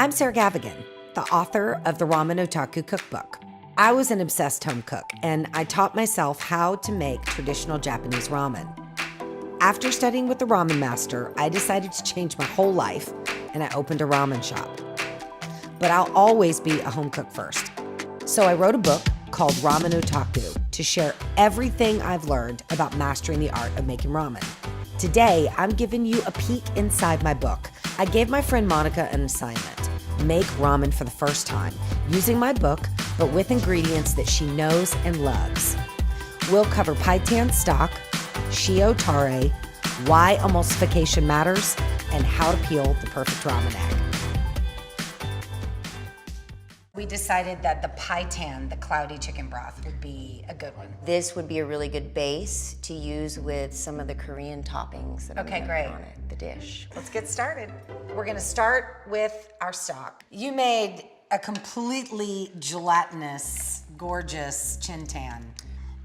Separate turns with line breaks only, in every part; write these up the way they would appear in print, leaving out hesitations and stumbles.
I'm Sarah Gavigan, the author of the Ramen Otaku Cookbook. I was an obsessed home cook, and I taught myself how to make traditional Japanese ramen. After studying with the ramen master, I decided to change my whole life, and I opened a ramen shop. But I'll always be a home cook first. So I wrote a book called Ramen Otaku to share everything I've learned about mastering the art of making ramen. Today, I'm giving you a peek inside my book. I gave my friend Monica an assignment: make ramen for the first time, using my book, but with ingredients that she knows and loves. We'll cover paitan stock, shio tare, why emulsification matters, and how to peel the perfect ramen egg. We decided that the paitan, the cloudy chicken broth, would be a good one.
This would be a really good base to use with some of the Korean toppings that I'm gonna put on it, the dish.
Let's get started. We're gonna start with our stock. You made a completely gelatinous, gorgeous chintan,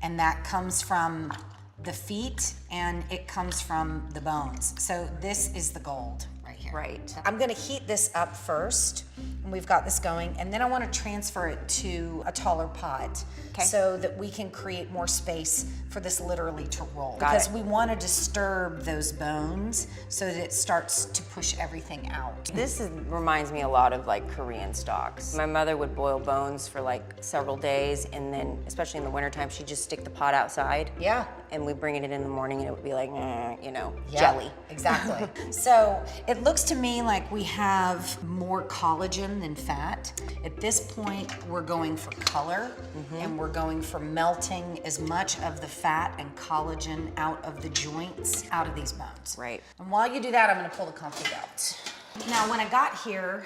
and that comes from the feet and it comes from the bones. So this is the gold right here.
Right.
I'm gonna heat this up first, and we've got this going, and then I wanna transfer it to a taller pot so that we can create more space for this literally to roll. Because we wanna disturb those bones so that it starts to push everything out.
This reminds me a lot of like Korean stocks. My mother would boil bones for like several days, and then, especially in the wintertime, she'd just stick the pot outside.
Yeah.
And we bring it in the morning and it would be like, jelly.
Exactly. So it looks to me like we have more collagen than fat. At this point, we're going for color, and we're going for melting as much of the fat and collagen out of the joints, out of these bones.
Right.
And while you do that, I'm gonna pull the comfy belt. Now, when I got here,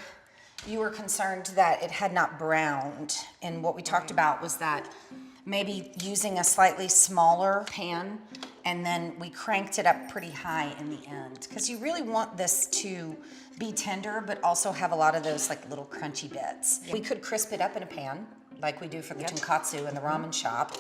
you were concerned that it had not browned, and what we talked about was that maybe using a slightly smaller pan, and then we cranked it up pretty high in the end, because you really want this to be tender, but also have a lot of those like little crunchy bits. We could crisp it up in a pan, like we do for the tonkatsu in the ramen shop,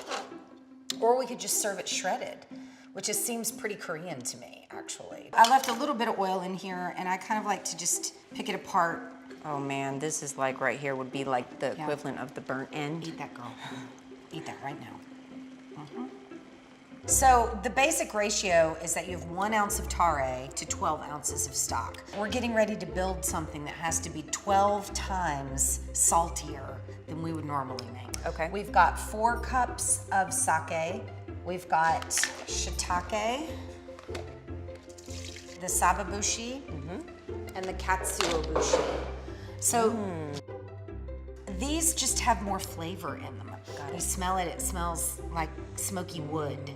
or we could just serve it shredded, which just seems pretty Korean to me, actually. I left a little bit of oil in here, and I kind of like to just pick it apart.
Oh man, this is like right here would be like the equivalent of the burnt end.
Eat that, girl. Eat that right now. So the basic ratio is that you have 1 ounce of tare to 12 ounces of stock. We're getting ready to build something that has to be 12 times saltier than we would normally make.
Okay.
We've got 4 cups of sake. We've got shiitake, the sababushi, and the katsuobushi. So these just have more flavor in them. You smell it, it smells like smoky wood,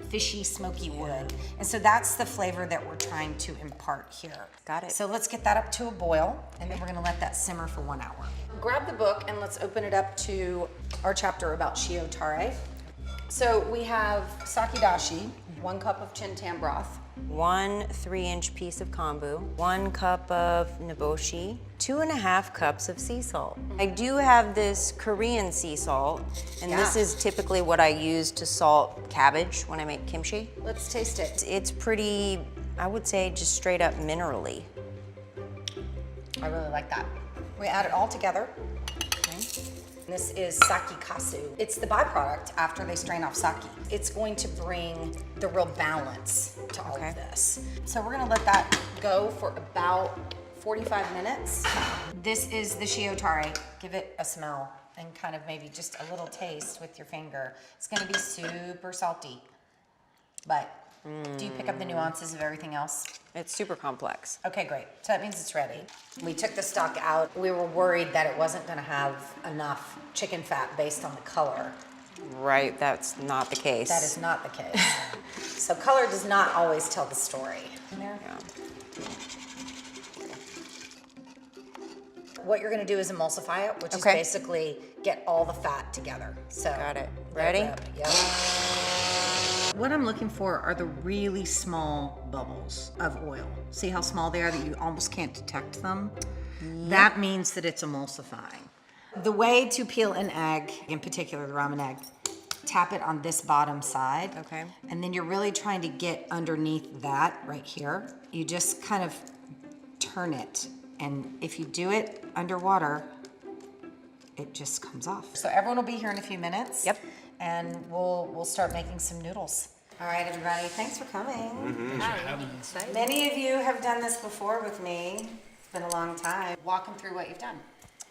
fishy smoky wood. And so that's the flavor that we're trying to impart here.
Got it.
So let's get that up to a boil, and then we're gonna let that simmer for 1 hour. Grab the book and let's open it up to our chapter about shio tare. So we have sakidashi, 1 cup of chintan broth.
1 3-inch piece of kombu, 1 cup of niboshi, 2.5 cups of sea salt. I do have this Korean sea salt, and this is typically what I use to salt cabbage when I make kimchi.
Let's taste it.
It's pretty, I would say, just straight up minerally.
I really like that. We add it all together. This is sakikasu. It's the byproduct after they strain off sake. It's going to bring the real balance to all of this. So we're gonna let that go for about 45 minutes. This is the shio tare. Give it a smell and kind of maybe just a little taste with your finger. It's gonna be super salty, but do you pick up the nuances of everything else?
It's super complex.
Okay, great. So that means it's ready. We took the stock out. We were worried that it wasn't gonna have enough chicken fat based on the color.
Right, that's not the case.
That is not the case. So color does not always tell the story. What you're gonna do is emulsify it, which is basically get all the fat together. So
got it. Ready?
Yep. What I'm looking for are the really small bubbles of oil. See how small they are that you almost can't detect them? That means that it's emulsifying. The way to peel an egg, in particular the ramen egg, tap it on this bottom side.
Okay.
And then you're really trying to get underneath that right here. You just kind of turn it And if you do it underwater, it just comes off. So everyone will be here in a few minutes.
Yep.
And we'll start making some noodles. All right, everybody, thanks for coming. Many of you have done this before with me. It's been a long time. Walk them through what you've done.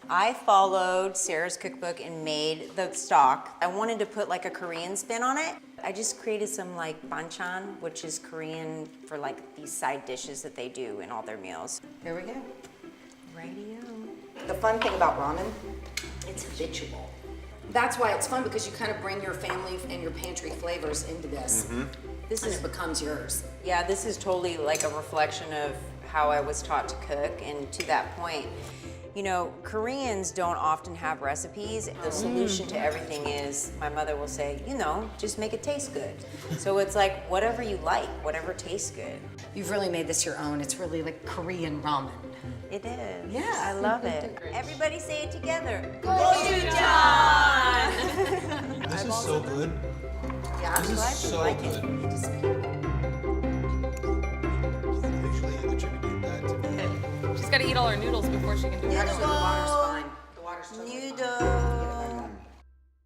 I followed Sarah's cookbook and made the stock. I wanted to put like a Korean spin on it. I just created some like banchan, which is Korean for like these side dishes that they do in all their meals.
Here we go.
Radio.
The fun thing about ramen, it's habitual. That's why it's fun, because you kind of bring your family and your pantry flavors into this.
This
And
is
it becomes yours.
Yeah, this is totally like a reflection of how I was taught to cook, and to that point, you know, Koreans don't often have recipes. The solution to everything is, my mother will say, you know, just make it taste good. So it's like whatever you like, whatever tastes good.
You've really made this your own. It's really like Korean ramen.
It is.
Yeah.
I love it. Everybody say it together.
This is so good.
Yeah,
This is so good. Actually attributed that to me.
She's got to eat all her noodles before she can do it.
The water's fine. The water's totally fine.
Noodles.